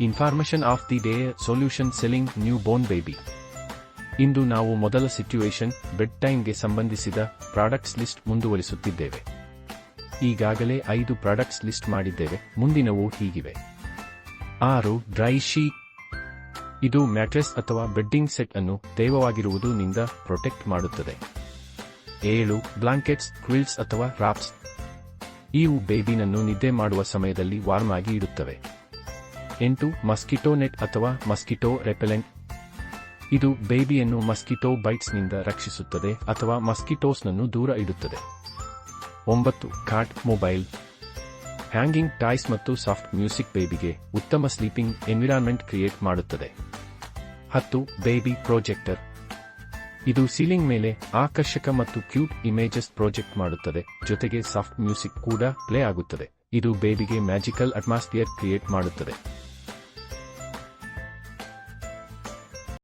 Information of the day solution selling new born baby. ಇಂದು ನಾವು ಮೊದಲ ಸಿಟ್ಯುವೇಷನ್ ಬೆಡ್ ಟೈಮ್ಗೆ ಸಂಬಂಧಿಸಿದ ಪ್ರಾಡಕ್ಟ್ಸ್ ಲಿಸ್ಟ್ ಮುಂದುವರಿಸುತ್ತಿದ್ದೇವೆ. ಈಗಾಗಲೇ 5 ಪ್ರಾಡಕ್ಟ್ಸ್ ಲಿಸ್ಟ್ ಮಾಡಿದ್ದೇವೆ. ಮುಂದಿನವು ಹೀಗಿವೆ. 6 ಡ್ರೈ ಶೀಟ್. ಇದು ಮ್ಯಾಟ್ರೆಸ್ ಅಥವಾ ಬೆಡ್ಡಿಂಗ್ ಸೆಟ್ ಅನ್ನು ತೇವವಾಗಿರುವುದು ನಿಂದ ಪ್ರೊಟೆಕ್ಟ್ ಮಾಡುತ್ತದೆ. 7 ಬ್ಲಾಂಕೆಟ್ಸ್, ಕ್ವಿಲ್ಟ್ಸ್ ಅಥವಾ ರಾಪ್ಸ್. ಇವು ಬೇಬಿನನ್ನು ನಿದ್ದೆ ಮಾಡುವ ಸಮಯದಲ್ಲಿ ವಾರ್ಮ್ ಆಗಿ ಇಡುತ್ತವೆ. 8 ಮಸ್ಕಿಟೋ ನೆಟ್ ಅಥವಾ ಮಸ್ಕಿಟೋ ರೆಪೆಲೆಂಟ್. ಇದು ಬೇಬಿಯನ್ನು ಮಸ್ಕಿಟೋ ಬೈಟ್ಸ್ನಿಂದ ರಕ್ಷಿಸುತ್ತದೆ ಅಥವಾ ಮಸ್ಕಿಟೋಸ್ನನ್ನು ದೂರ ಇಡುತ್ತದೆ. 9 ಕಾಟ್, ಮೊಬೈಲ್, ಹ್ಯಾಂಗಿಂಗ್ ಟಾಯ್ಸ್ ಮತ್ತು ಸಾಫ್ಟ್ ಮ್ಯೂಸಿಕ್ ಬೇಬಿಗೆ ಉತ್ತಮ ಸ್ಲೀಪಿಂಗ್ ಎನ್ವಿರಾನ್ಮೆಂಟ್ ಕ್ರಿಯೇಟ್ ಮಾಡುತ್ತದೆ. 10 ಬೇಬಿ ಪ್ರೊಜೆಕ್ಟರ್. ಇದು ಸೀಲಿಂಗ್ ಮೇಲೆ ಆಕರ್ಷಕ ಮತ್ತು ಕ್ಯೂಟ್ ಇಮೇಜಸ್ ಪ್ರೊಜೆಕ್ಟ್ ಮಾಡುತ್ತದೆ, ಜೊತೆಗೆ ಸಾಫ್ಟ್ ಮ್ಯೂಸಿಕ್ ಕೂಡ ಪ್ಲೇ ಆಗುತ್ತದೆ. ಇದು ಬೇಬಿಗೆ ಮ್ಯಾಜಿಕಲ್ ಅಟ್ಮಾಸ್ಫಿಯರ್ ಕ್ರಿಯೇಟ್ ಮಾಡುತ್ತದೆ.